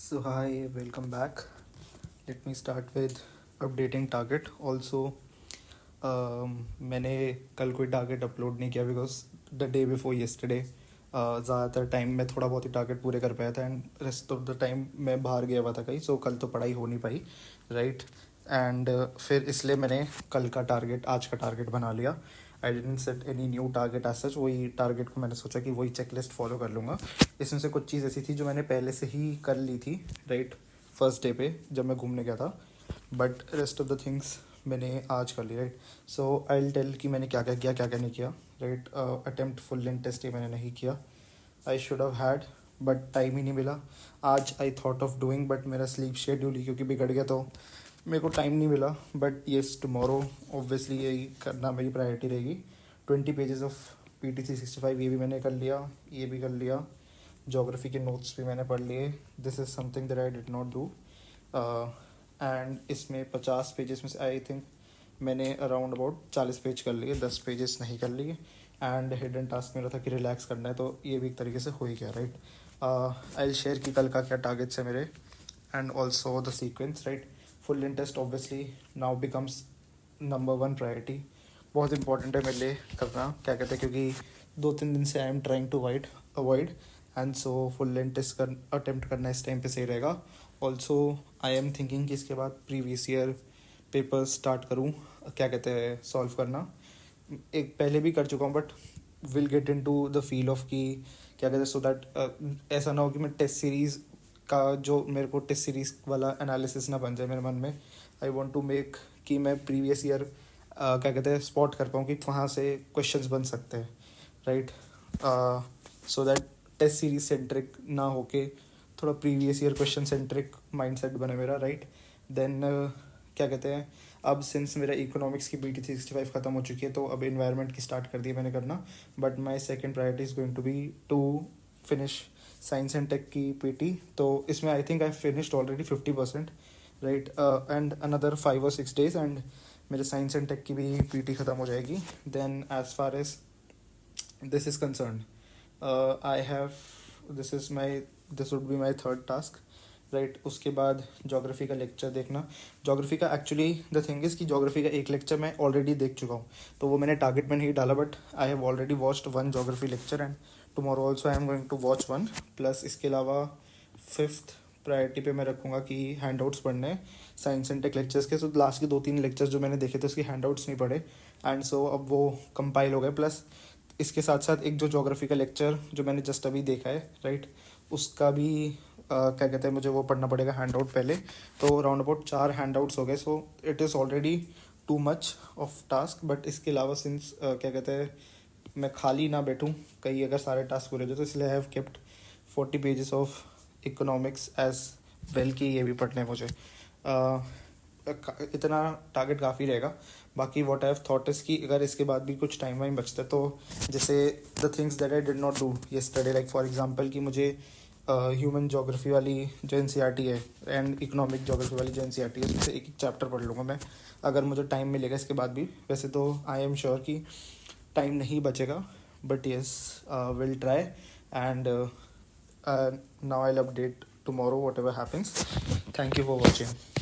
So hi, welcome back. Let me start with updating target. Also, मैंने कल कोई target upload नहीं किया because the day before yesterday ज़्यादातर टाइम मैं थोड़ा बहुत ही टारगेट पूरे कर पाया था and rest of the time मैं बाहर गया हुआ था कहीं, सो कल तो पढ़ाई हो नहीं पाई, राइट। एंड फिर इसलिए मैंने कल का टारगेट आज का टारगेट बना लिया। I didn't set any new target as such. वही टारगेट को मैंने सोचा कि वही चेकलिस्ट फॉलो कर लूँगा। इसमें से कुछ चीज़ ऐसी थी जो मैंने पहले से ही कर ली थी, राइट, फर्स्ट डे पे जब मैं घूमने गया था। But rest of the things मैंने आज कर ली, right. So I will tell कि मैंने क्या क्या किया, क्या क्या नहीं किया, right. Attempt full length test ये मैंने नहीं किया। I should have had, but time ही नहीं मिला। आज I thought of doing, but मेरा स्लीप शेड्यूल ही क्योंकि बिगड़ गया तो मेरे को टाइम नहीं मिला। बट येस, टुमारो ऑब्वियसली यही करना मेरी प्रायोरिटी रहेगी। 20 पेजेस ऑफ PT 365 ये भी मैंने कर लिया, ये भी कर लिया। जोग्राफी के नोट्स भी मैंने पढ़ लिए। This is something that I did not do. And इसमें 50 पेजेस में से आई थिंक मैंने अराउंड अबाउट 40 पेज कर लिए, 10 पेजेस नहीं कर लिए। एंड हिडन टास्क मेरा था कि रिलैक्स करना है, तो ये भी एक तरीके से हो ही गया, राइट। आई विल शेयर कि कल का क्या टारगेट्स है मेरे and also the sequence, right. Full interest obviously now becomes number one priority. बहुत इंपॉर्टेंट है मेरे लिए करना, क्या कहते हैं, क्योंकि 2-3 दिन से I am trying to avoid and so full length test कर अटेम्प्ट करना इस टाइम पे सही रहेगा। ऑल्सो आई एम थिंकिंग कि इसके बाद प्रीवियस ईयर पेपर स्टार्ट करूँ, क्या कहते हैं, सॉल्व करना। एक पहले भी कर चुका हूँ but will get into the feel of कि क्या कहते हैं, सो दैट ऐसा ना हो कि मैं टेस्ट सीरीज़ का जो मेरे को टेस्ट सीरीज़ वाला एनालिसिस ना बन जाए मेरे मन में। आई वॉन्ट टू मेक कि मैं प्रीवियस ईयर क्या कहते हैं स्पॉट कर पाऊँ कि वहाँ से क्वेश्चंस बन सकते हैं, right. So that test series centric ना होके थोड़ा previous year question centric mindset बने मेरा, राइट। देन क्या कहते हैं, अब सिंस मेरा इकोनॉमिक्स की PT 365 ख़त्म हो चुकी है तो अब इन्वायरमेंट की स्टार्ट कर दी है मैंने करना। But my second priority is going to be to finish science and tech की PT। तो इसमें I think I finished already 50%, right. And another 5 or 6 days and मेरे साइंस एंड टेक की भी PT ख़त्म हो जाएगी। Then as far as this is concern, I have this would be my third task, right. उसके बाद geography का lecture देखना। जोग्राफी का एक्चुअली द थिंग इज़ कि जोग्राफी का एक लेक्चर मैं ऑलरेडी देख चुका हूँ, तो वो मैंने टारगेट में नहीं डाला, but I have already watched one geography lecture and tomorrow also I am going to watch one. Plus इसके अलावा फिफ्थ प्रायोरिटी पे मैं रखूँगा कि हैंड आउट्स पढ़ने हैं साइंस एंड टेक लेक्चर्स के। सो लास्ट के 2-3 लेक्चर्स जो मैंने देखे थे उसके हैंड आउट्स नहीं पढ़े एंड सो अब वो कंपाइल हो गए। प्लस इसके साथ साथ एक जो जोग्राफी का लेक्चर जो मैंने जस्ट अभी देखा है, राइट, उसका भी क्या कहते हैं मुझे वो पढ़ना पड़ेगा हैंड आउट पहले। तो राउंड अबाउट 4 हैंड आउट्स हो गए। So it is already too much of task. But इसके अलावा सिंस क्या कहते हैं मैं खाली ना बैठूं कहीं अगर सारे टास्क पूरे हो जाए, तो इसलिए I have kept 40 pages of economics as well कि ये भी पढ़ने हैं मुझे। इतना टारगेट काफ़ी रहेगा। बाकी what I have thought is कि अगर इसके बाद भी कुछ टाइम वाइम बचता है तो जैसे the things that I did not do yesterday, like for example कि मुझे ह्यूमन जोग्राफी वाली जो NCERT है एंड इकोनॉमिक जोग्राफी वाली जो NCERT है उसमें से एक एक चैप्टर पढ़ लूँगा मैं अगर मुझे टाइम मिलेगा इसके बाद भी। वैसे तो आई एम श्योर कि टाइम नहीं बचेगा, but yes will try and now I will update tomorrow what ever happens. Thank you for watching.